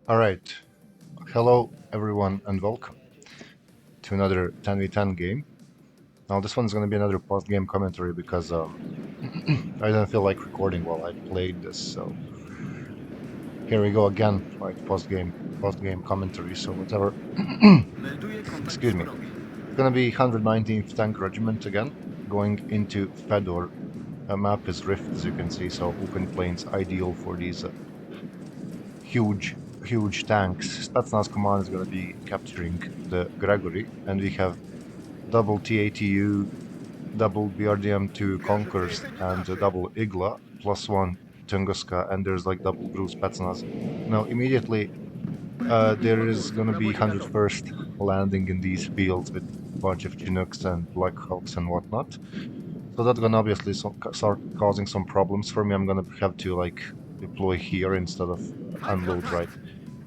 Alright, hello everyone and welcome to another 10v10 game. Now this one's gonna be another post-game commentary because I didn't feel like recording while I played this, so here we go again, right, post-game commentary, so whatever. Excuse me. It's gonna be 119th Tank Regiment again, going into Fedor. Map is Rift as you can see, so open plains ideal for these huge, huge tanks. Spetsnaz command is going to be capturing the Gregory, and we have double TATU, double BRDM2 Conkers, and double Igla, plus one Tunguska, and there's like double Gru Spetsnaz. Now, immediately, there is going to be 101st landing in these fields with a bunch of Chinooks and Black Hawks and whatnot. So that's gonna obviously start causing some problems for me. I'm gonna have to like deploy here instead of unload right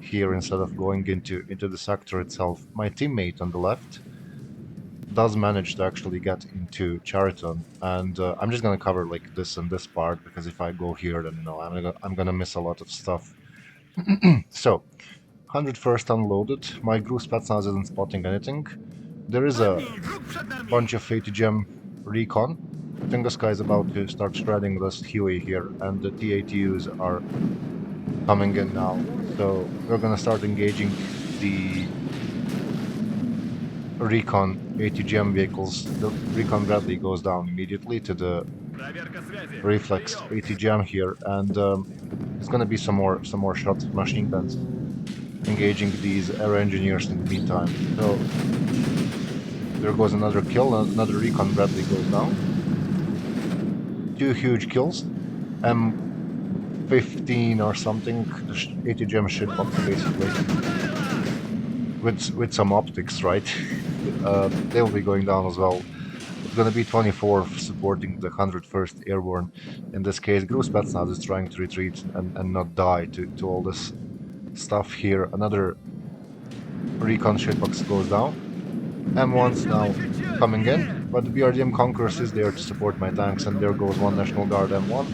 here instead of going into the sector itself. My teammate on the left does manage to actually get into Chariton, and I'm just gonna cover like this and this part because if I go here, then no, I'm gonna miss a lot of stuff. So, 101st unloaded. My Gru Spetsnaz isn't spotting anything. There is a bunch of ATGM recon. Tunguska is about to start shredding this Huey here, and the T-ATUs are coming in now. So we're gonna start engaging the recon ATGM vehicles. The recon Bradley goes down immediately to the reflex ATGM here, and it's gonna be some more shots of machine guns engaging these air engineers in the meantime. So there goes another kill, and another recon Bradley goes down. Two huge kills. M15 or something, the ATGM shitbox basically, with some optics, right? They'll be going down as well. It's gonna be 24 supporting the 101st Airborne. In this case, Gru Spetsnaz is trying to retreat and not die to all this stuff here. Another recon shitbox goes down. M1's now coming in, but the BRDM Conquerors is there to support my tanks, and there goes one National Guard M1.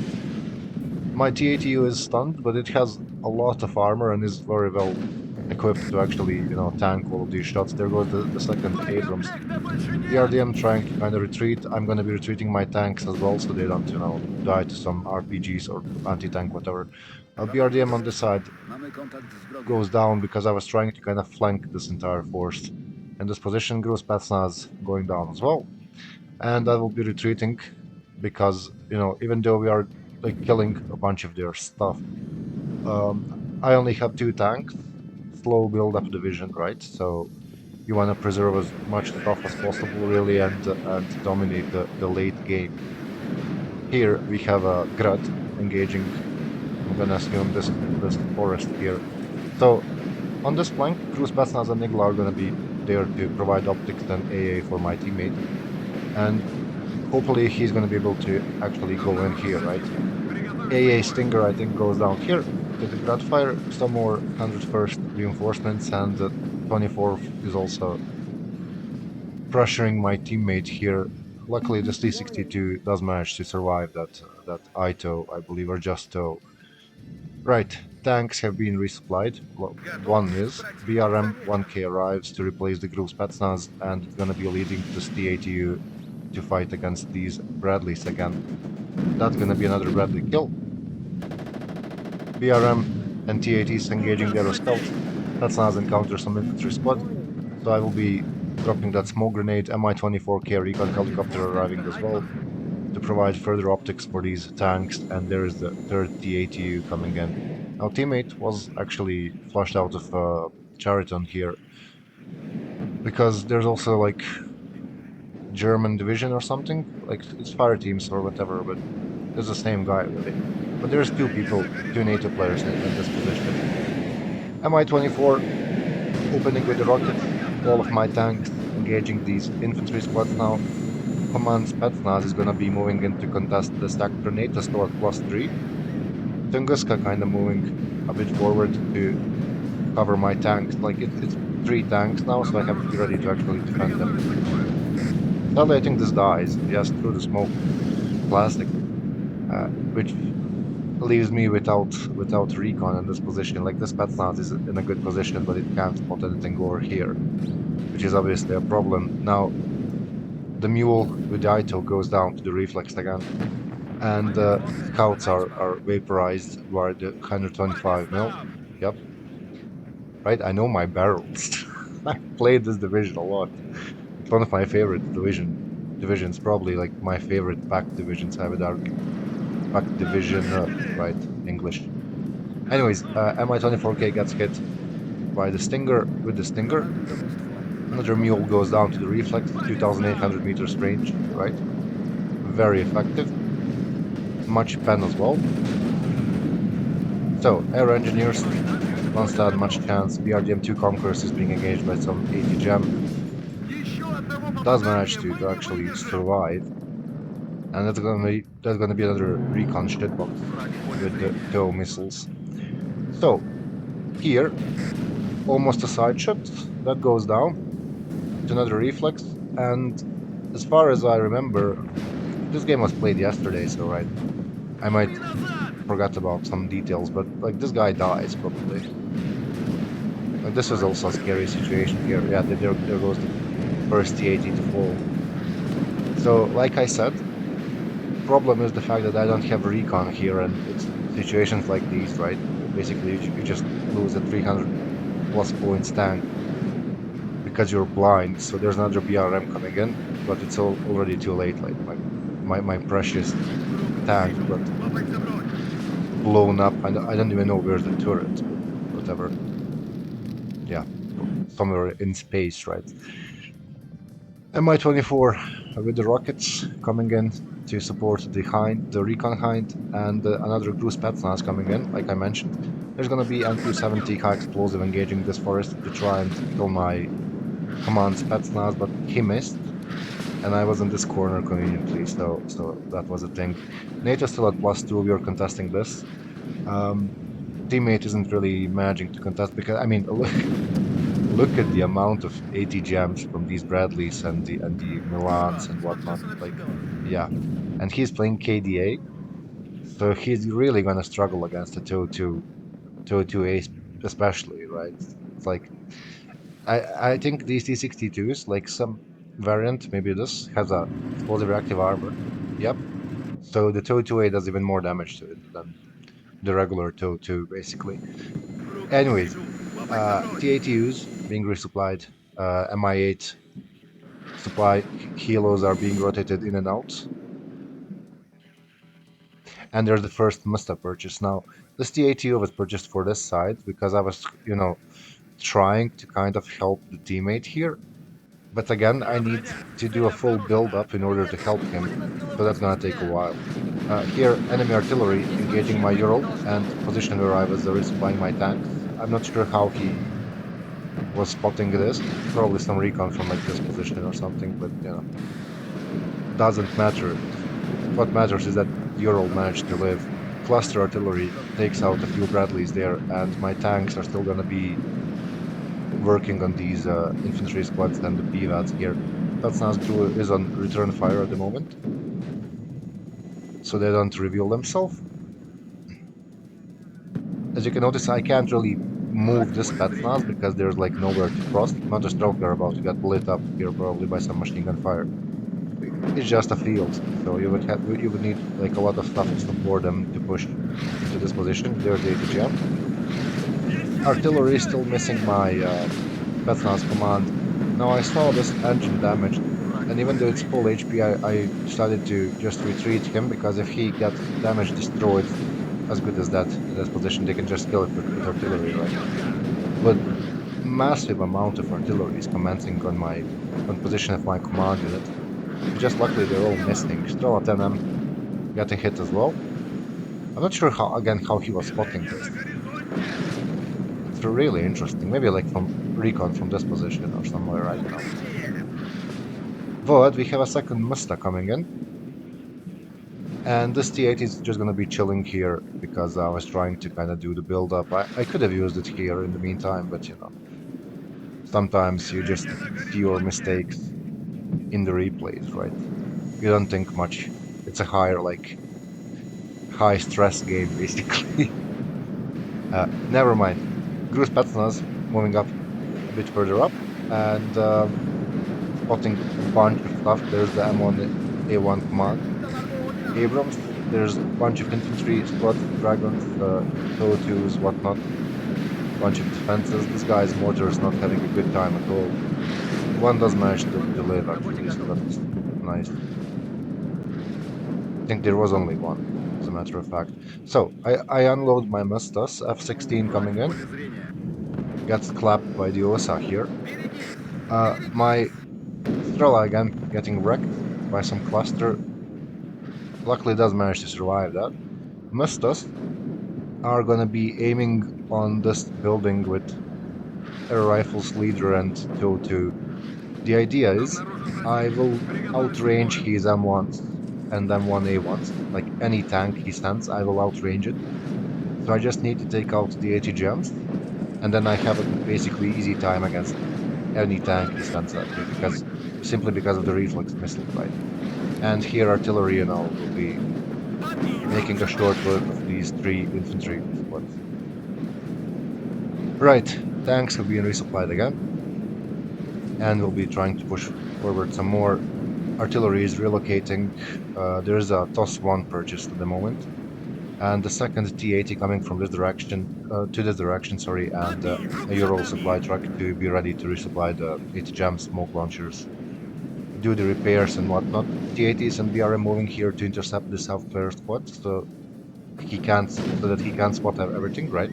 My TATU is stunned, but it has a lot of armor and is very well equipped to actually, tank all of these shots. There goes the second Abrams. BRDM trying to kind of retreat. I'm going to be retreating my tanks as well, so they don't, die to some RPGs or anti-tank, whatever. BRDM on this side goes down because I was trying to kind of flank this entire force. In this position, Gru Spetsnaz going down as well. And I will be retreating because, even though we are like killing a bunch of their stuff, I only have two tanks, slow build-up division, right? So you want to preserve as much stuff as possible, really, and dominate the late game. Here we have a Grud engaging. I'm gonna assume this forest here. So on this flank, Gru Spetsnaz and Nigla are gonna be there to provide optics and AA for my teammate, and hopefully he's gonna be able to actually go in here, right? AA Stinger I think goes down here to the Grud fire. Some more 101st reinforcements, and the 24th is also pressuring my teammate here. Luckily, the C-62 does manage to survive that ITO, I believe, or just TO. Right, tanks have been resupplied. Well, one is. BRM 1K arrives to replace the Gru Spetsnaz, and it's gonna be leading the ST-ATU to fight against these Bradleys again. That's gonna be another Bradley kill. BRM and T-ATs engaging their scouts. Spetsnaz encounters some infantry squad, so I will be dropping that smoke grenade. Mi-24K recon helicopter arriving as well to provide further optics for these tanks, and there is the third T-ATU coming in. Our teammate was actually flushed out of Chariton here because there's also like German division or something, like it's fire teams or whatever, but it's the same guy really. But there's two people, two NATO players in this position. Mi-24 opening with the rocket, all of my tanks engaging these infantry squads now. Command Spetsnaz is gonna be moving in to contest the sector. NATO still at +3. Tunguska kinda moving a bit forward to cover my tanks. Like it's 3 tanks now, so I have to be ready to actually defend them. Sadly, I think this dies just through the smoke. Plastic, which leaves me without recon in this position. Like this Spetsnaz is in a good position, but it can't spot anything over here, which is obviously a problem. Now the mule with the ITO goes down to the reflex again, and scouts are vaporized by the 125 mil. Yep, right. I know my barrels. I played this division a lot. It's one of my favorite divisions, probably like my favorite pack divisions. I would argue pack division, right? English. Anyways, Mi-24K gets hit by the Stinger with the Stinger. Another mule goes down to the reflex, 2,800 meters range, right? Very effective. Much pen as well. So, air engineers don't stand much chance. BRDM-2 Conquerors is being engaged by some 80 gem. Does manage to actually survive. And that's gonna be another recon shitbox with the TOW missiles. So, here, almost a side shot that goes down to another reflex, and as far as I remember, this game was played yesterday, so right, I might forget about some details, but like this guy dies probably. Like this is also a scary situation here. Yeah, there goes the first T-80 to fall. So like I said, problem is the fact that I don't have recon here, and it's situations like these, right? Basically, you just lose a 300 plus points tank because you're blind. So there's another BRM coming in, but it's already too late. Like my precious tank got blown up. I don't even know where's the turret, but whatever. Yeah, somewhere in space, right? Mi-24 with the rockets coming in to support the recon hind, and another Gru Spetsnaz coming in, like I mentioned. There's gonna be M270 high explosive engaging this forest to try and kill my command Spetsnaz, but he missed, and I was in this corner conveniently, so that was a thing. NATO still at +2, we are contesting this. Teammate isn't really managing to contest because, I mean, look at the amount of 80 gems from these Bradleys and the Milans and whatnot. Like, yeah, and he's playing KDA, so he's really gonna struggle against a 202 ace, especially, right? It's like I think these T62s, like some variant, maybe this has a explosive reactive armor. Yep. So the 202A does even more damage to it than the regular 202, basically. Anyways, T-ATUs being resupplied, Mi-8 supply helos are being rotated in and out, and there's the first Musta purchase. Now, this T-ATU was purchased for this side because I was, trying to kind of help the teammate here. But again, I need to do a full build-up in order to help him, so that's gonna take a while. Here, enemy artillery engaging my Ural and position where I was resupplying my tanks. I'm not sure how he was spotting this. Probably some recon from like this position or something, but doesn't matter. What matters is that Ural managed to live. Cluster artillery takes out a few Bradleys there, and my tanks are still gonna be working on these infantry squads and the BVADs here. Spetsnaz crew is on return fire at the moment, so they don't reveal themselves. As you can notice, I can't really move this Spetsnaz because there's like nowhere to cross. Not a stroke are about to get lit up here probably by some machine gun fire. It's just a field, so you would need like a lot of stuff to support them to push into this position. There's the ATGM. Artillery is still missing my Spetsnaz command. Now I saw this engine damaged, and even though it's full HP, I decided to just retreat him, because if he gets damage destroyed as good as that in this position, they can just kill it with artillery, right? But massive amount of artillery is commencing on position of my command unit. Just luckily they're all missing. Still at 10M getting hit as well. I'm not sure how he was spotting this. It's really interesting. Maybe like from recon from this position or somewhere, I don't know. But we have a second Musta coming in. And this T8 is just gonna be chilling here because I was trying to kind of do the build up. I could have used it here in the meantime, but sometimes you just see your mistakes in the replays, right? You don't think much. It's a high stress game basically. Never mind. Gru Spetsnaz moving up a bit further up and spotting a bunch of stuff. There's the M1 A1 command. Abrams, there's a bunch of infantry, squads, dragons, TOW2s, whatnot, bunch of defenses. This guy's mortar is not having a good time at all. One does manage to live actually, so that's nice. I think there was only one, as a matter of fact. So I unload my Mustas, F-16 coming in, gets clapped by the OSA here. My Strela again getting wrecked by some cluster. Luckily does manage to survive that. Mustas are gonna be aiming on this building with air rifles leader and TOW2. The idea is I will outrange his M1s and M1A1s. Like any tank he sends, I will outrange it. So I just need to take out the ATGMs, and then I have a basically easy time against any tank he sends at me simply because of the reflex missiles, right? And here artillery, will be making a short work of these three infantry squads. Right, tanks have been resupplied again, and we'll be trying to push forward some more. Artillery is relocating. There's a TOS-1 purchased at the moment, and the second T-80 coming from this direction, sorry, and a Ural supply truck to be ready to resupply the ATGM smoke launchers, do the repairs and whatnot. T-80s and BRM moving here to intercept the South Player squad, so that he can't spot everything, right?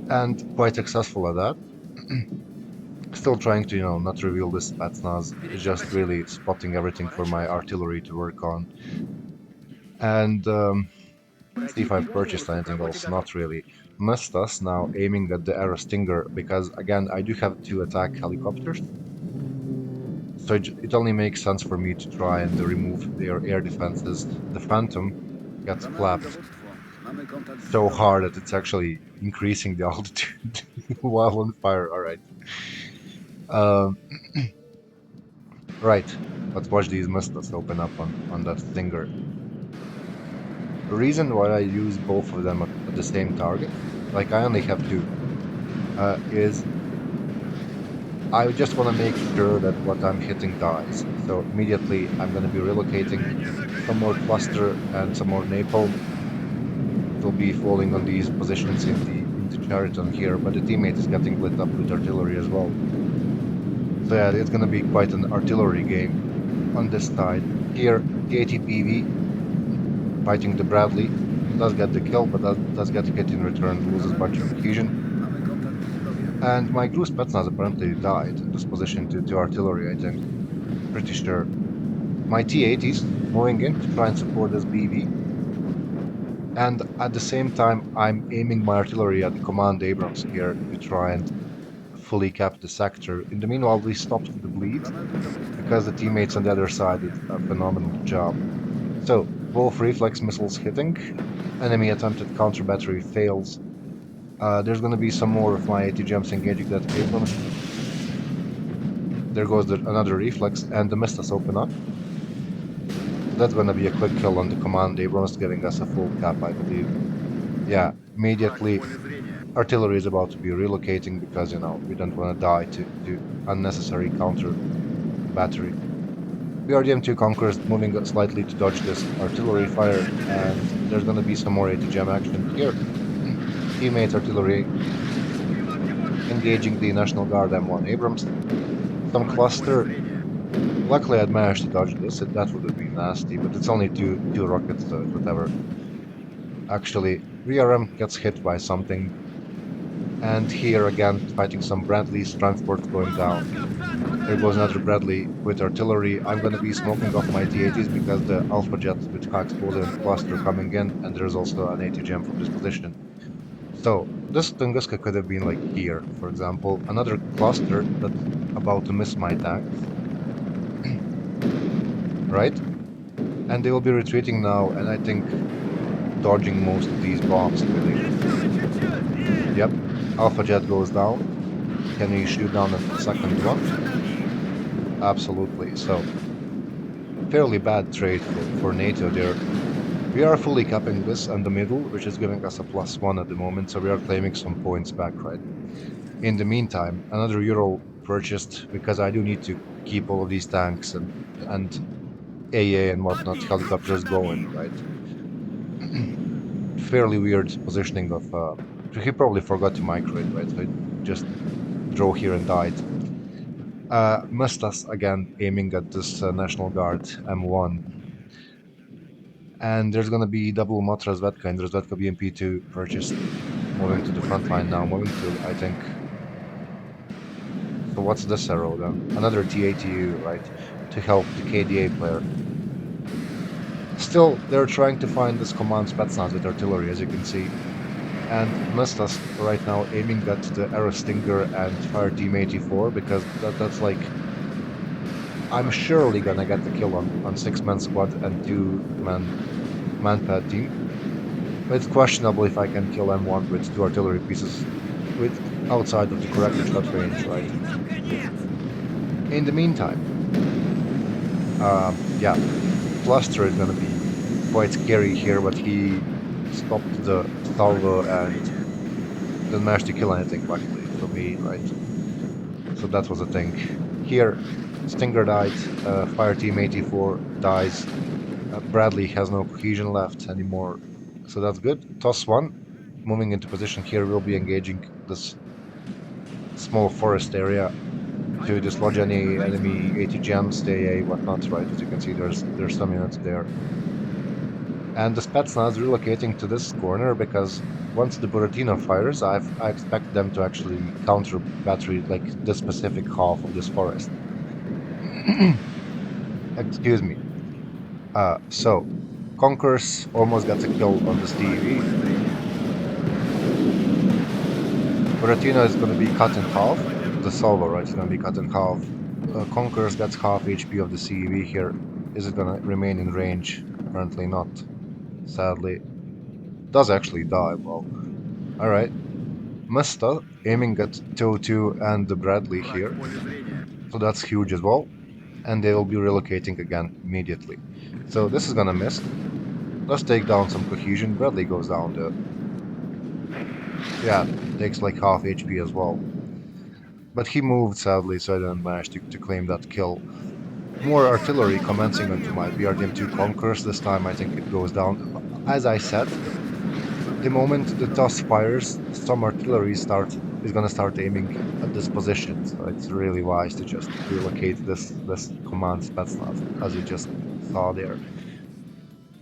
And quite successful at that. Still trying to, not reveal this Spetsnaz, just really spotting everything for my artillery to work on. And see if I've purchased anything else. Not really. Mustas now aiming at the Aero Stinger because, again, I do have 2 attack helicopters. So it only makes sense for me to try and remove their air defenses. The Phantom gets clapped so hard that it's actually increasing the altitude while on fire. Alright. Right. Let's watch these Mustas open up on that Stinger. The reason why I use both of them at the same target, like I only have 2, is I just want to make sure that what I'm hitting dies. So immediately I'm going to be relocating some more cluster and some more napalm. It'll be falling on these positions in the Chariton here, but the teammate is getting lit up with artillery as well. So yeah, it's going to be quite an artillery game on this side. Here, the ATPV fighting the Bradley, does get the kill, but does get hit in return, loses a bunch of cohesion. And my Gru Spetsnaz apparently died in this position to artillery, I think. Pretty sure. My T-80s moving in to try and support this BV. And at the same time, I'm aiming my artillery at the Command Abrams here to try and fully cap the sector. In the meanwhile, we stopped the bleed because the teammates on the other side did a phenomenal job. So, both reflex missiles hitting. Enemy attempted counter battery fails. There's going to be some more of my ATGMs engaging that Abrams. There goes another reflex, and the Mistas open up. That's going to be a quick kill on the Command Abrams, giving us a full cap, I believe. Yeah, immediately artillery is about to be relocating because, we don't want to die to unnecessary counter battery. BRDM-2 Conquerors moving slightly to dodge this artillery fire, and there's going to be some more ATGM action here. Teammates artillery engaging the National Guard M1 Abrams. Some cluster. Luckily I'd managed to dodge this, that would have been nasty, but it's only two rockets, so whatever. Actually, VRM gets hit by something. And here again, fighting some Bradleys, transports going down. There goes another Bradley with artillery. I'm going to be smoking off my T-80s because the Alpha Jet with high explosive cluster coming in, and there's also an ATGM from this position. So, this Tunguska could have been like here, for example, another cluster that's about to miss my tanks. Right? And they will be retreating now, and I think dodging most of these bombs, really. Yep, Alpha Jet goes down. Can we shoot down a second one? Absolutely. So, fairly bad trade for NATO there. We are fully capping this on the middle, which is giving us a +1 at the moment, so we are claiming some points back, right? In the meantime, another Euro purchased because I do need to keep all of these tanks and AA and whatnot, helicopters going, right? Fairly weird positioning of. He probably forgot to migrate, right? So he just drove here and died. Mustas again aiming at this National Guard M1. And there's gonna be double Matra Zvetka and Zvetka BMP2 purchased, moving to the front line now, moving to, I think. So what's this arrow then? Another TATU, right? To help the KDA player. Still, they're trying to find this command Spetsnaz with artillery, as you can see. And Mustas right now aiming at the Arrow Stinger and Fire Team 84 because that's like I'm surely gonna get the kill on 6-man squad and 2-man manpad team. But it's questionable if I can kill M1 with 2 artillery pieces with outside of the corrected shot range, right? In the meantime, yeah, Cluster is gonna be quite scary here, but he stopped the salvo and didn't manage to kill anything, luckily for me, right? So that was a thing. Here, Stinger died, Fire Team 84 dies, Bradley has no cohesion left anymore, so that's good. Toss 1, moving into position here, will be engaging this small forest area to dislodge any enemy ATGMs, TAA, whatnot, right? As you can see, there's some units there. And the Spetsnaz relocating to this corner because once the Buratino fires, I expect them to actually counter battery like the specific half of this forest. Excuse me. So Conquerors almost gets a kill on this DEV. Buratino is going to be cut in half. The salvo, right, is going to be cut in half. Conquerors gets half HP of the CEV here. Is it going to remain in range? Apparently not. Sadly. Does actually die. Well, alright. Musta aiming at 202 and the Bradley here. So that's huge as well. And they will be relocating again immediately. So this is gonna miss. Let's take down some cohesion. Bradley goes down though. Yeah, takes like half HP as well. But he moved sadly, so I didn't manage to claim that kill. More artillery commencing onto my BRDM2 Conquerors. This time I think it goes down. As I said, the moment the toss fires, some artillery is gonna start aiming at this position. So it's really wise to just relocate this command Spetsnaz, as you just saw there.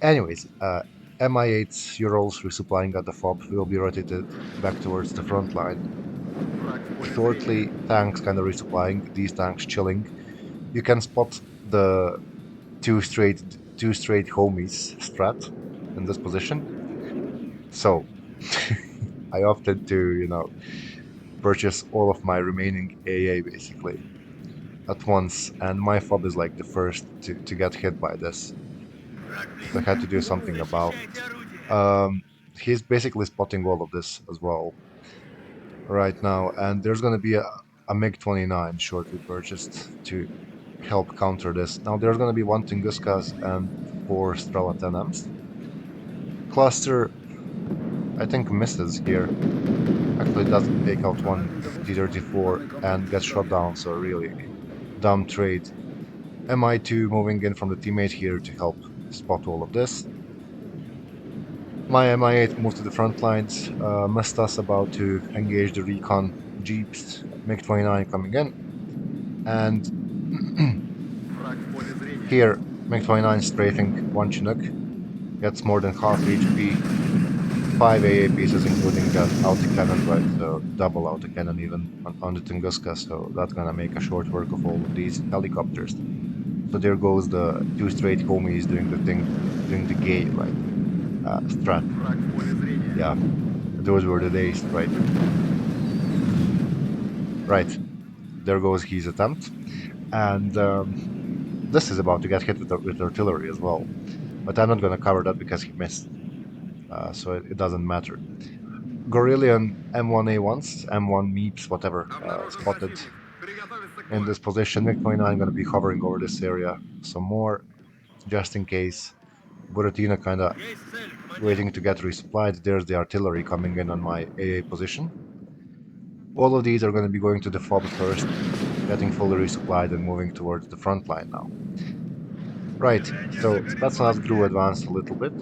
Anyways, Mi-8 Urals resupplying at the FOB will be rotated back towards the front line. Shortly, tanks kind of resupplying, these tanks chilling. You can spot the two straight homies strat in this position. So I opted to, purchase all of my remaining AA basically at once, and my fob is like the first to get hit by this. So I had to do something about it. He's basically spotting all of this as well right now, and there's going to be a MiG-29 shortly purchased to help counter this. Now there's going to be 1 Tunguskas and 4 Strela 10Ms. Cluster, I think, misses here. Actually doesn't take out 1 T-34 and gets shot down, so really dumb trade. Mi-2 moving in from the teammate here to help spot all of this. My Mi-8 moves to the front lines. Mustas about to engage the recon jeeps. MiG-29 coming in. And here, MiG-29 strafing 1 Chinook. Gets more than half HP. 5 AA pieces, including that autocannon, right? So double autocannon even on the Tunguska. So that's gonna make a short work of all of these helicopters. So there goes the 2 straight homies doing the thing, doing the gay, right? Strat. Yeah, those were the days, right? Right, there goes his attempt. And this is about to get hit with artillery as well. But I'm not going to cover that because he missed. So it doesn't matter. Gorillion M1A1s, M1 Meeps, whatever, spotted in this position. MiG-29 going to be hovering over this area some more, just in case. Buratina kind of waiting to get resupplied. There's the artillery coming in on my AA position. All of these are going to be going to the FOB first, getting fully resupplied and moving towards the front line now. Right, so Spetsnaz grew advanced a little bit.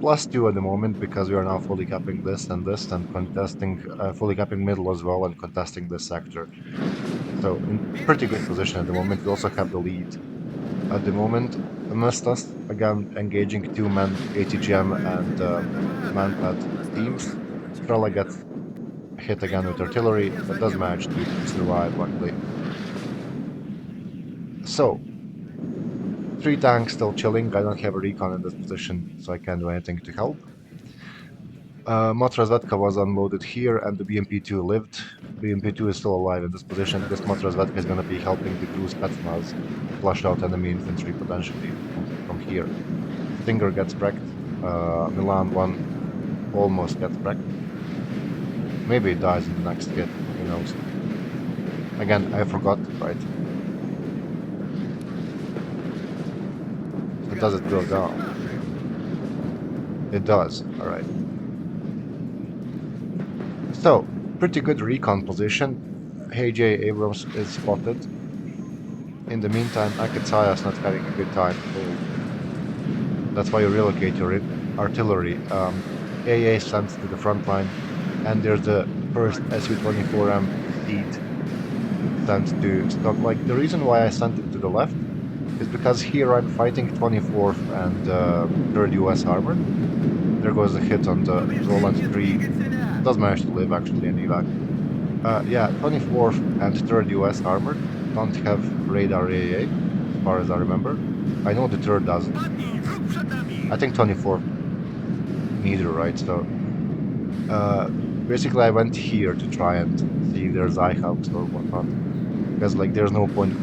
+2 at the moment because we are now fully capping this and contesting, fully capping middle as well and contesting this sector. So in pretty good position at the moment. We also have the lead. At the moment, missed us, again engaging 2-man ATGM and manpad teams. Strela gets hit again with artillery, but does manage to survive luckily. So, 3 tanks still chilling. I don't have a recon in this position, so I can't do anything to help. Motrazvetka was unloaded here, and the BMP-2 lived. BMP-2 is still alive in this position. This Motrazvetka is going to be helping the Gru Spetsnaz flush out enemy infantry potentially from here. Stinger gets wrecked. Milan 1 almost gets wrecked. Maybe it dies in the next hit, who knows. Again, I forgot, right? So does it go down? It does, alright. So, pretty good recon position. AJ Abrams is spotted. In the meantime, Akitsaya's not having a good time. That's why you relocate your artillery. AA sent to the front line, and there's the first Su-24M Steed sent to stop. Like, the reason why I sent it to the left is because here I'm fighting 24th and 3rd US Armor. There goes a hit on the Roland 3. Does manage to live actually in evac. Yeah, 24th and 3rd US Armor don't have radar AA, as far as I remember. I know the 3rd doesn't. I think 24th neither, right? So basically I went here to try and see if there's IHALs or whatnot. Because like there's no point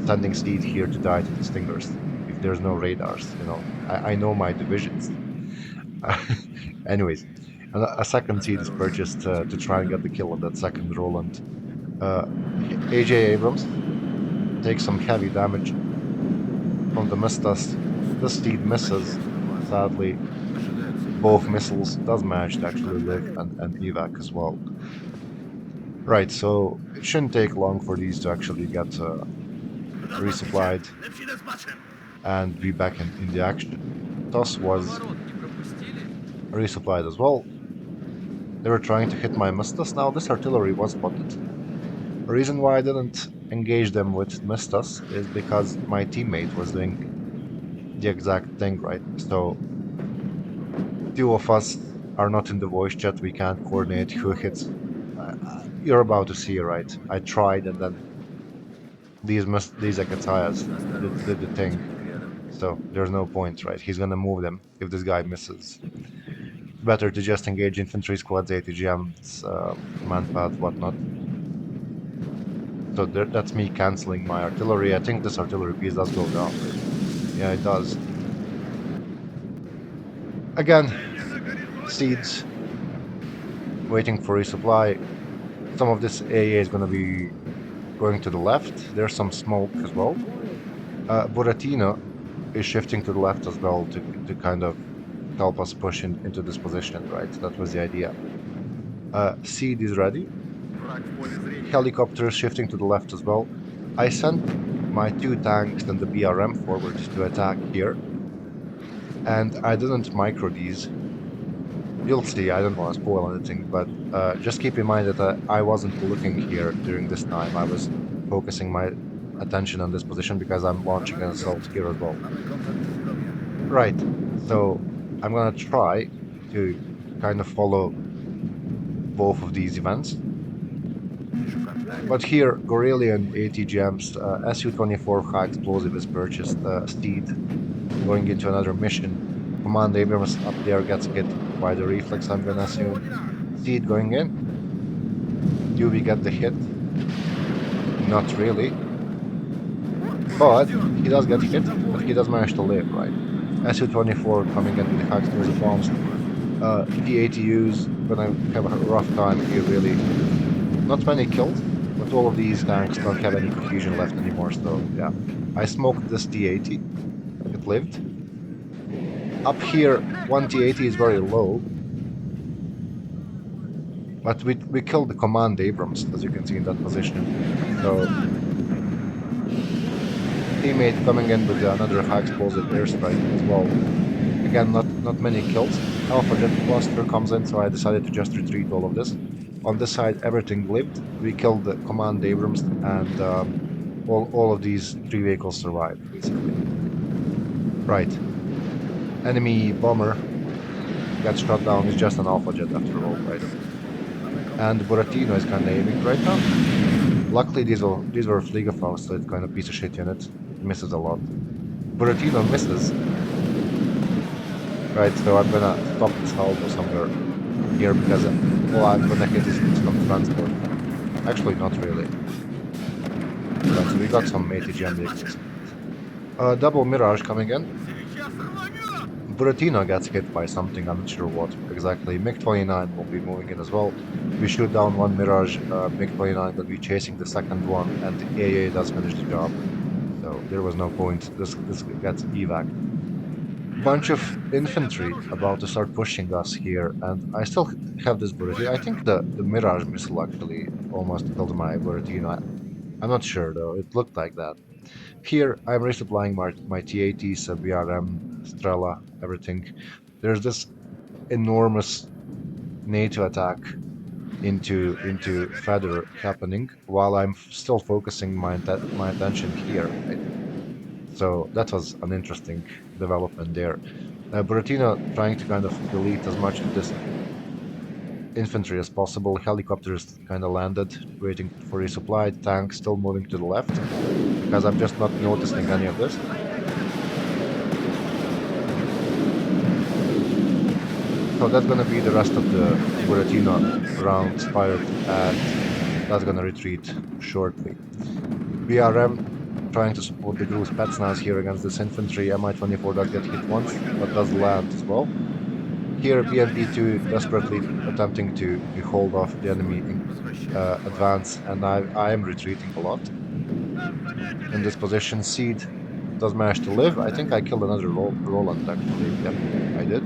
sending Steed here to die to the Stingers if there's no radars, you know. I know my divisions. Anyways, a second Steed is purchased to try and get the kill on that second Roland. AJ Abrams takes some heavy damage from the Mistas. This Steed misses, sadly. Both missiles does manage to actually live and evac as well. Right, so it shouldn't take long for these to actually get resupplied and be back in the action. TOS was resupplied as well. They were trying to hit my Mistas. Now this artillery was spotted. The reason why I didn't engage them with Mistas is because my teammate was doing the exact thing, right? So 2 of us are not in the voice chat, we can't coordinate who hits. You're about to see, right? I tried and then these Akatayas did the thing. So there's no point, right? He's gonna move them if this guy misses. Better to just engage infantry squads, ATGMs, manpad, whatnot. So that's me cancelling my artillery. I think this artillery piece does go down. Yeah, it does. Again, Seeds waiting for resupply. Some of this AA is going to be going to the left. There's some smoke as well. Buratina is shifting to the left as well to kind of help us push into this position, right? That was the idea. Seed is ready. Helicopters shifting to the left as well. I sent my 2 tanks and the BRM forward to attack here. And I didn't micro these. You'll see, I don't want to spoil anything, but just keep in mind that I wasn't looking here during this time. I was focusing my attention on this position because I'm launching an assault here as well. Right, so I'm gonna try to kind of follow both of these events. But here, Gorelian ATGM's Su-24 high explosive is purchased, Steed going into another mission. Command Abrams up there gets hit by the reflex, I'm gonna assume. Steed going in. UV get the hit. Not really. But he does get hit, but he does manage to live, right? Su-24 coming in with the high explosive bombs. The ATU's gonna have a rough time here, really. Not many kills, but all of these tanks don't have any cohesion left anymore, so yeah. I smoked this T-80. It lived. Up here, 1 T-80 is very low, but we killed the command Abrams, as you can see in that position. So teammate coming in with another high explosive airstrike as well. Again, not many kills. Alpha jet cluster comes in, so I decided to just retreat all of this. On this side, everything lived. We killed the command Abrams, and all of these 3 vehicles survived, basically. Right. Enemy bomber gets shot down. It's just an Alpha jet after all, right? And Buratino is kind of aiming right now. Luckily, these were Fliegerfaust, so it's kind of piece of shit unit. It misses a lot. Buratino misses. Right, so I'm gonna stop this salvo somewhere here because all I'm gonna hit is some transport. Actually, not really. Right, so we got some ATGM vehicles. Double Mirage coming in. Buratino gets hit by something, I'm not sure what exactly. MiG-29 will be moving in as well. We shoot down one Mirage, MiG-29 will be chasing the second one, and the AA does finish the job. So there was no point. This gets evac. Bunch of infantry about to start pushing us here, and I still have this Buratino. I think the Mirage missile actually almost killed my Buratino. I'm not sure though, it looked like that. Here, I'm resupplying my T-80s, BRM, Strela, everything. There's this enormous NATO attack into Feather happening, while I'm still focusing my attention here. Right? So that was an interesting development there. Buratino trying to kind of delete as much of this infantry as possible. Helicopters kind of landed, waiting for resupply. Tank still moving to the left, because I'm just not noticing any of this. So that's gonna be the rest of the Buratino rounds fired, and that's gonna retreat shortly. BRM trying to support the Gru Spetsnaz here against this infantry. Mi-24 does get hit once, but does land as well. Here, BMP-2 desperately attempting to hold off the enemy advance, and I am retreating a lot. In this position, Seed does manage to live. I think I killed another Roland, actually. Yep, I did.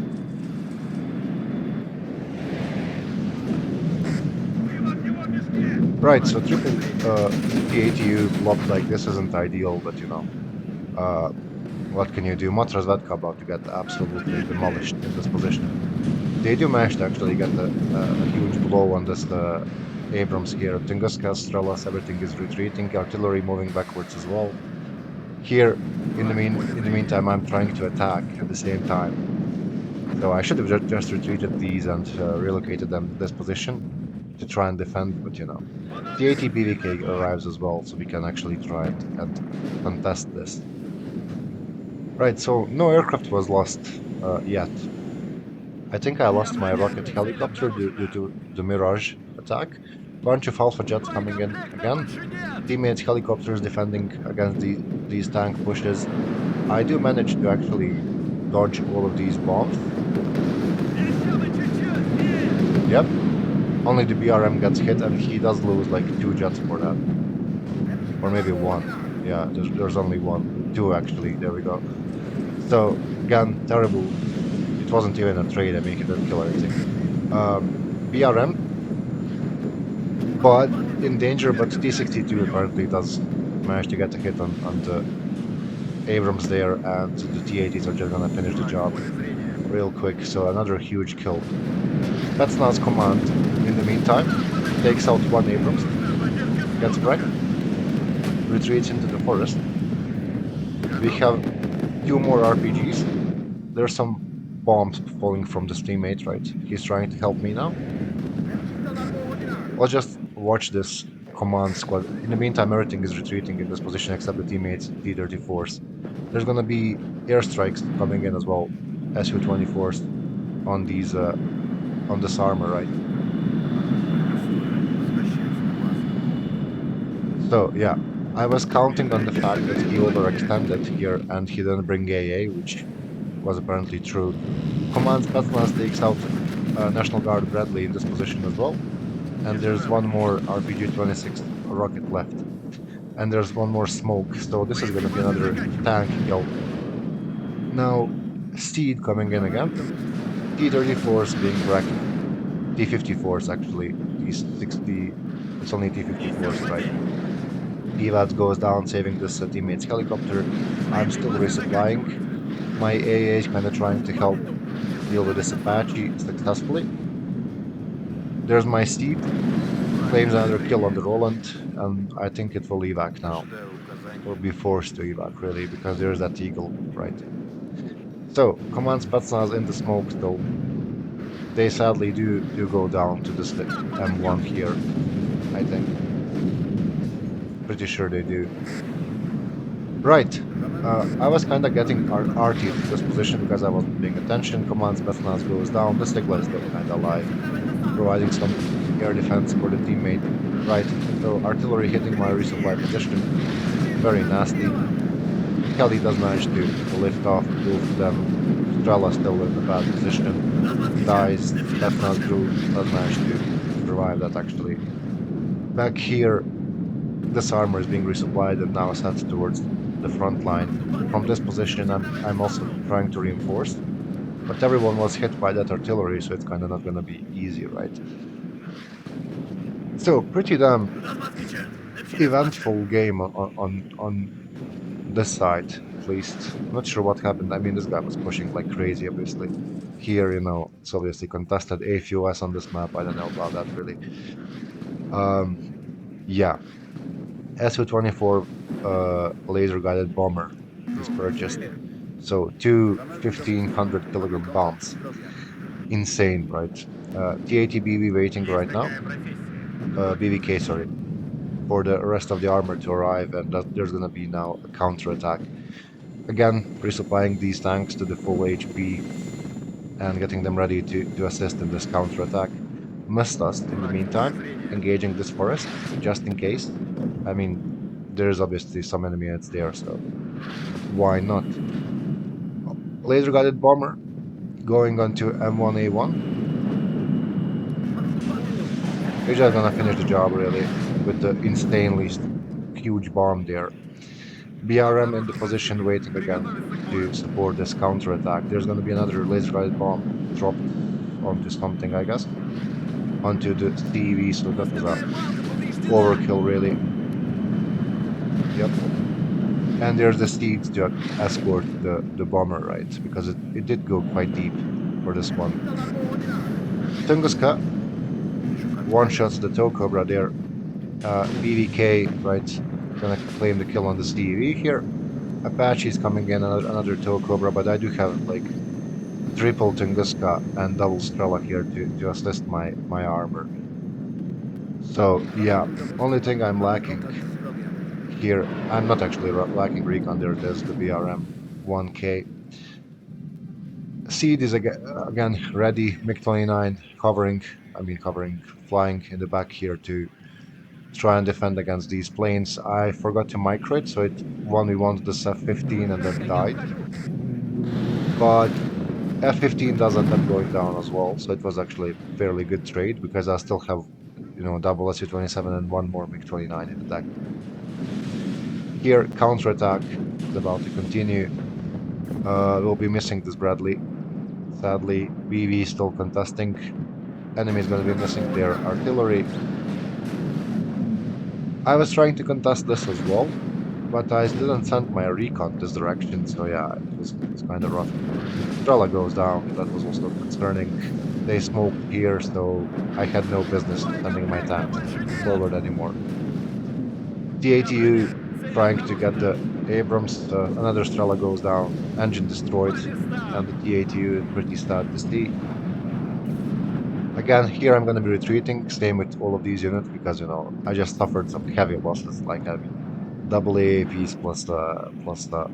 Right, so triple T-80U blocked like this isn't ideal, but you know, what can you do? Motrasvedka about to get absolutely demolished in this position. They do manage to actually get a huge blow on this Abrams here. Tunguska, Strelas, everything is retreating. Artillery moving backwards as well. Here, in the meantime, I'm trying to attack at the same time. So I should have just retreated these and relocated them to this position to try and defend, but you know. The AT-BVK arrives as well, so we can actually try and contest this. Right, so no aircraft was lost yet. I think I lost my rocket helicopter due to the Mirage attack. Bunch of Alpha jets coming in again. Teammates helicopters defending against these tank pushes. I do manage to actually dodge all of these bombs. Yep. Only the BRM gets hit, and he does lose like 2 jets for that. Or maybe 1. Yeah, there's only 1. 2 actually, there we go. So, again, terrible. It wasn't even a trade, I mean, he didn't kill anything. BRM, but in danger, but T-62 apparently does manage to get a hit on the Abrams there, and the T-80s are just gonna finish the job real quick, so another huge kill. Spetsnaz command, in the meantime, takes out 1 Abrams, gets wrecked, retreats into the forest. We have 2 more RPGs. There's some bombs falling from the teammate, right? He's trying to help me now. Let's just watch this command squad. In the meantime, everything is retreating in this position except the teammates, T-34s. There's gonna be airstrikes coming in as well, Su-24s on these on this armor, right? So yeah, I was counting on the fact that he overextended here and he didn't bring AA, which was apparently true. Command Spetsnaz takes out National Guard Bradley in this position as well. And there's one more RPG-26 rocket left. And there's one more smoke, so this is gonna be another tank kill. Now, Steed coming in again. T-34s being wrecked. T-54s actually. T-60. It's only T-54s, right? Evads goes down, saving this teammate's helicopter. I'm still resupplying. My AA is kind of trying to help deal with this Apache successfully. There's my Steed. Claims another kill on the Roland, and I think it will evac now. Or be forced to evac, really, because there's that Eagle, right? So, Command Spetsnaz in the smoke still. They sadly do go down to this M1 here, I think. Pretty sure they do. Right. I was kind of getting arty to this position because I wasn't paying attention. Command Spetsnaz goes down. The Sigla is still kind of alive, providing some air defense for the teammate. Right. So artillery hitting my resupply position. Very nasty. Kelly does manage to lift off both of them. Strela still in a bad position. Dies. Spetsnaz group does manage to survive that actually. Back here, this armor is being resupplied and now sent towards the front line. From this position, I'm also trying to reinforce, but everyone was hit by that artillery, so it's kind of not going to be easy, right? So pretty damn eventful game on this side, at least. I'm not sure what happened. I mean, this guy was pushing like crazy, obviously. Here, it's obviously contested AFUS on this map. I don't know about that really. Yeah. Su-24 laser-guided bomber is purchased. So two 1,500 kilogram bombs. Insane, right? T-80BV waiting right now. BVK, sorry. For the rest of the armor to arrive, and there's gonna be now a counter-attack. Again, resupplying these tanks to the full HP and getting them ready to assist in this counter-attack. Missed us in the meantime, engaging this forest, just in case. I mean, there's obviously some enemy units there, so why not? Laser-guided bomber going on to M1A1. We're just gonna finish the job, really, with the insanely huge bomb there. BRM in the position waiting again to support this counter-attack. There's gonna be another laser-guided bomb dropped onto something, I guess. Onto the TV, so that was a overkill, really. Yep. And there's the Steeds to escort the bomber, right? Because it did go quite deep for this one. Tunguska one-shots the tow cobra there. BVK, right? Gonna claim the kill on the TV here. Apache's coming in, another tow cobra, but I do have like triple Tunguska and double Strela here to assist my armor. So yeah, only thing I'm lacking here, I'm not actually lacking recon, there it is, the BRM 1K. Seed is again ready, MiG-29 covering, flying in the back here to try and defend against these planes. I forgot to micro it, so it 1v1 this F-15 and then died. But F-15 does end up going down as well, so it was actually a fairly good trade because I still have, double Su-27 and one more MiG-29 in the deck. Here, counterattack is about to continue. We'll be missing this Bradley. Sadly, BV still contesting. Enemy is going to be missing their artillery. I was trying to contest this as well, but I didn't send my recon this direction, so yeah, it's kind of rough. Strela goes down, that was also concerning. They smoked here, so I had no business sending my tanks forward anymore. T-ATU trying to get the Abrams, another Strela goes down, engine destroyed, and the T-ATU is pretty sad to see. Again, here I'm going to be retreating, same with all of these units, because, I just suffered some heavy losses, like double AAPs plus the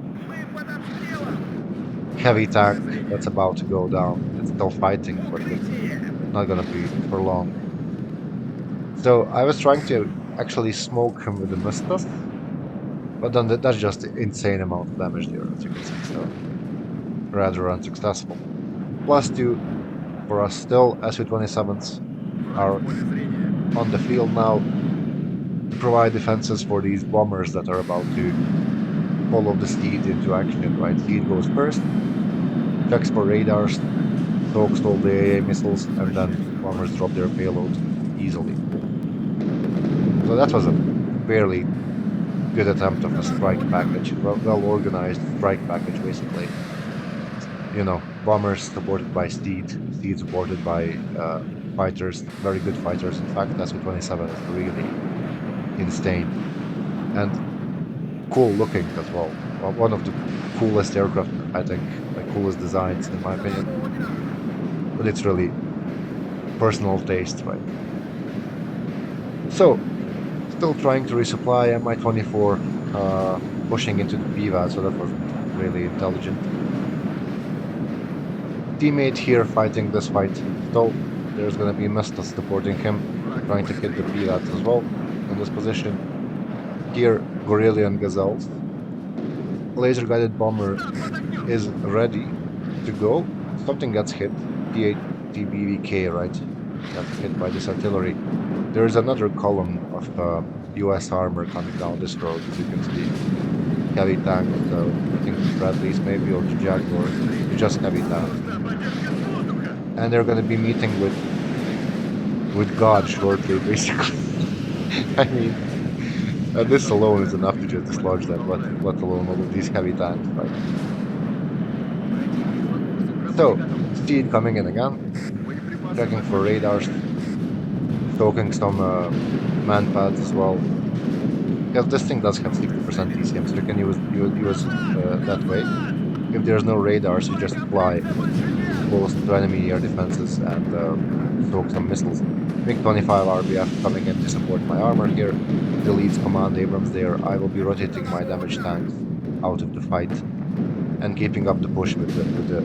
heavy tank that's about to go down. It's still fighting, but it's not going to be for long. So I was trying to actually smoke him with the Mustas, but then that's just an insane amount of damage there, as you can see, so rather unsuccessful. +2 for us still. Su-27s are on the field now to provide defenses for these bombers that are about to follow the Steed into action, right? Steed goes first. checks for radars, soaks all the AA missiles, and then bombers drop their payload easily. So that was a fairly good attempt of a strike package, well organized strike package, basically. You know, bombers supported by Steed supported by fighters, very good fighters. In fact, Su-27 is really insane and cool looking as well. One of the coolest aircraft, I think, like coolest designs in my opinion. But it's really personal taste, right? So, still trying to resupply Mi-24, pushing into the PVAD, so that wasn't really intelligent. Teammate here fighting this fight, so there's gonna be missiles supporting him, trying to hit the PVAD as well in this position. Here, Gorillion Gazelles. Laser-guided bomber is ready to go. Something gets hit. T-8TBVK, right? Got hit by this artillery. There is another column of US armor coming down this road, as you can see. Heavy tank, I think Bradleys maybe, or the Jaguar. Just heavy tank. And they're going to be meeting with God shortly, basically. I mean, this alone is enough to just dislodge them, let alone all of these heavy tanks, right? So, Steed coming in again, checking for radars, soaking some man pads as well. Because this thing does have 60% TCM, so you can use that way. If there's no radars, you just fly close to enemy air defenses and soak some missiles. MiG-25 RBF coming in to support my armor here. The leads command Abrams there. I will be rotating my damaged tanks out of the fight and keeping up the push with the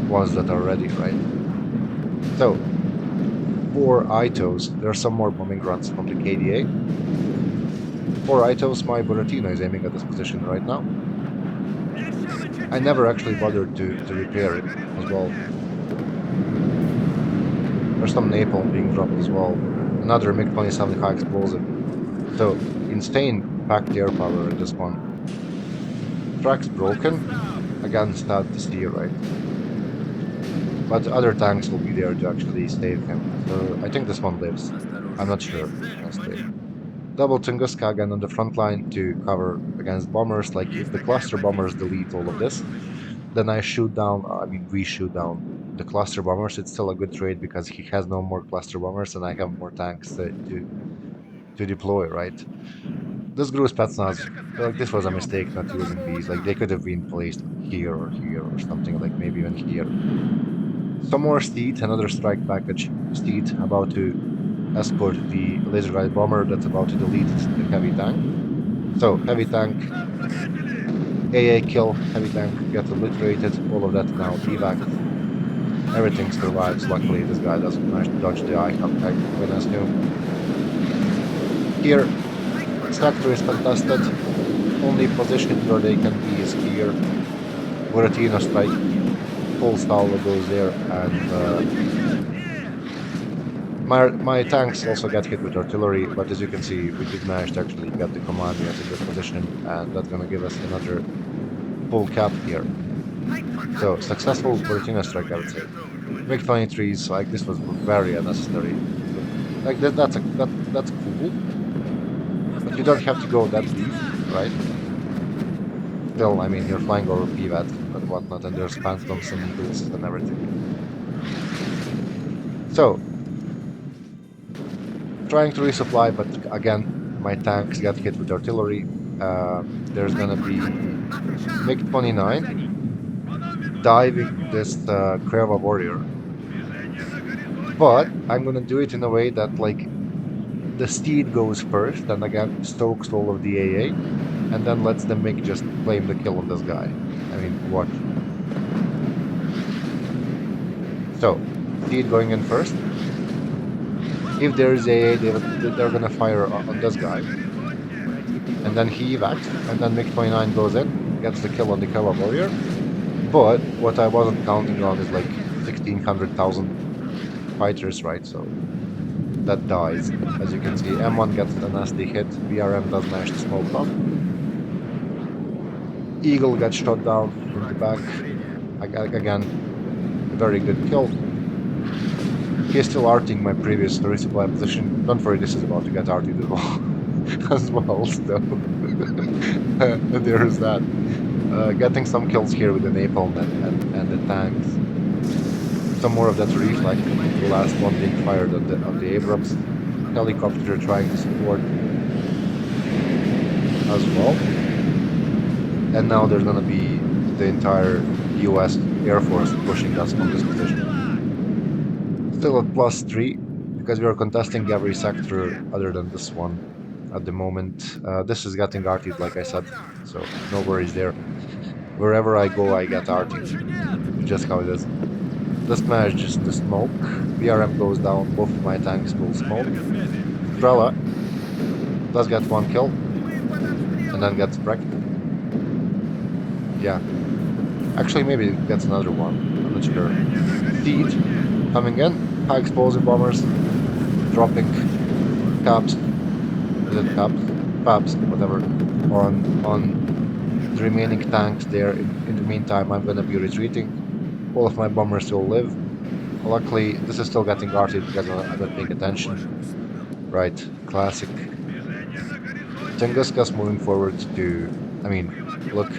ones that are ready, right? So, for ITOs, there are some more bombing runs from the KDA. For ITOs, my Buratino is aiming at this position right now. I never actually bothered to repair it as well. There's some napalm being dropped as well. Another MiG-27 high explosive. So, insane packed air power in this one. Track's broken. Again, sad to see, right? But other tanks will be there to actually save him. So, I think this one lives. I'm not sure, honestly. Double Tunguska again on the front line to cover against bombers. Like, if the cluster bombers delete all of this, then we shoot down the cluster bombers. It's still a good trade because he has no more cluster bombers and I have more tanks to deploy, right? This Gru Spetsnaz, like, this was a mistake not using these. Like, they could have been placed here or something, like maybe even here. Some more Steed, another strike package. Steed about to escort the laser-guided bomber that's about to delete the heavy tank. So, heavy tank, AA kill, heavy tank gets obliterated, all of that now evac. Everything survives, luckily this guy doesn't manage to dodge the I witness him. Here, sector is contested, only position where they can be is here. Buratino strike, full Salvo goes there, and my tanks also get hit with artillery, but as you can see, we did manage to actually get the command unit in this position, and that's gonna give us another full cap here. So, successful Buratino strike, I would say. MiG-23s, like, this was very unnecessary. Like, that's cool, but you don't have to go that deep, right? Still, I mean, you're flying over PVAT and whatnot, and there's phantoms and eagles and everything. So, trying to resupply, but again, my tanks got hit with artillery. There's gonna be MiG-29 diving this Kreva warrior. But I'm gonna do it in a way that, like, the Steed goes first, and again stokes all of the AA, and then lets the MiG just claim the kill on this guy. I mean, what? So, Steed going in first. If there is AA, they're gonna fire on this guy. And then he evacs, and then MiG-29 goes in, gets the kill on the Kreva warrior. But what I wasn't counting on is like 1,600,000 fighters, right? So that dies. As you can see, M1 gets a nasty hit, BRM does manage to smoke off. Eagle gets shot down from the back. Again, a very good kill. He's still arting my previous resupply position. Don't worry, this is about to get arted as well. As well, so there's that. Getting some kills here with the napalm and the tanks. Some more of that reflect. The last one being fired on the Abrams helicopter trying to support as well. And now there's gonna be the entire U.S. Air Force pushing us from this position. Still at +3 because we are contesting every sector other than this one at the moment. This is getting arted, like I said, so no worries there. Wherever I go, I get arted. It's just how it is. This smash just the smoke. BRM goes down, both of my tanks will smoke. Strela does get one kill and then gets wrecked. Yeah, actually maybe it gets another one. I'm not sure. Seed coming in. High explosive bombers dropping caps. Is it caps? Paps, whatever. On the remaining tanks there. In the meantime, I'm gonna be retreating. All of my bombers still live. Luckily, this is still getting arted because I'm not paying attention. Right, classic. Tunguska's moving forward to. I mean, look,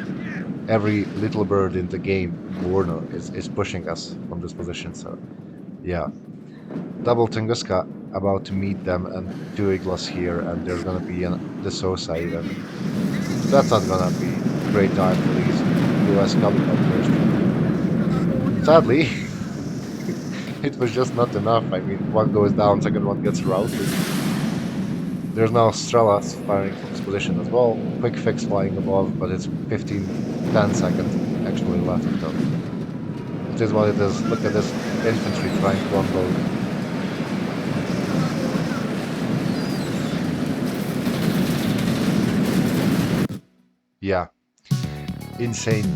every little bird in the game, Warno, is pushing us from this position. So, yeah. Double Tunguska about to meet them, and two Iglas here, and there's gonna be the Sosa even. That's not gonna be a great time for these US helicopters. Sadly, it was just not enough. I mean, one goes down, second one gets routed. There's now Strelas firing from this position as well. Quick fix flying above, but it's 10 seconds actually left. So it is what it is. Look at this infantry trying to unload. Yeah, insane.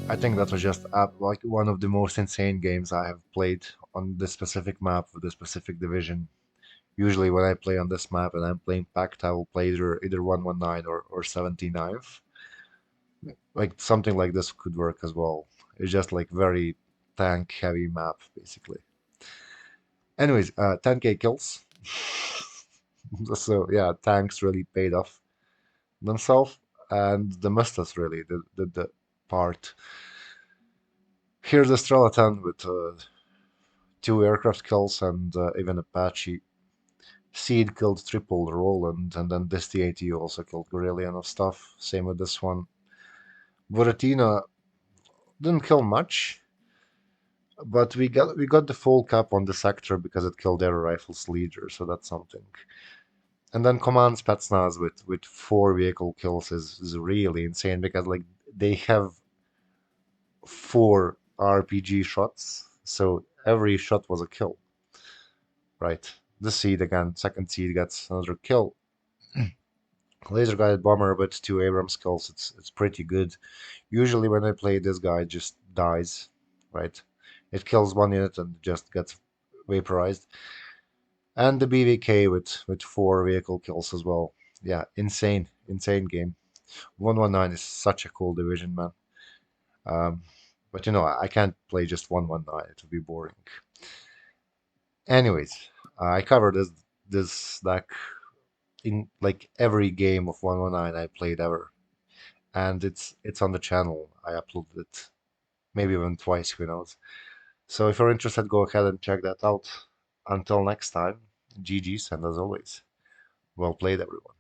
I think that was just like one of the most insane games I have played on this specific map with this specific division. Usually when I play on this map and I'm playing Pact, I will play either 119 or 79. Like something like this could work as well. It's just like very tank heavy map basically. Anyways, 10k kills. So yeah, tanks really paid off themselves, and the Mustas really did the part. Here's a Strelaton with two aircraft kills and even Apache. Seed killed triple Roland, and then this TAT also killed Gorillion of stuff. Same with this one. Buratino didn't kill much, but we got the full cap on the sector because it killed their rifles leader, so that's something. And then Command Spetsnaz with four vehicle kills is really insane because like they have four RPG shots, so every shot was a kill, right? This seed again, second seed gets another kill. Laser guided bomber with two Abrams kills, it's pretty good. Usually when I play this guy it just dies, right? It kills one unit and just gets vaporized. And the BVK with four vehicle kills as well. Yeah, insane game. 119 is such a cool division, man. Um, but I can't play just 119. It would be boring. Anyways, I covered this deck in like every game of 119 I played ever, and it's on the channel. I uploaded it maybe even twice, who knows. So if you're interested, go ahead and check that out. Until next time, GG's, and as always, well played, everyone.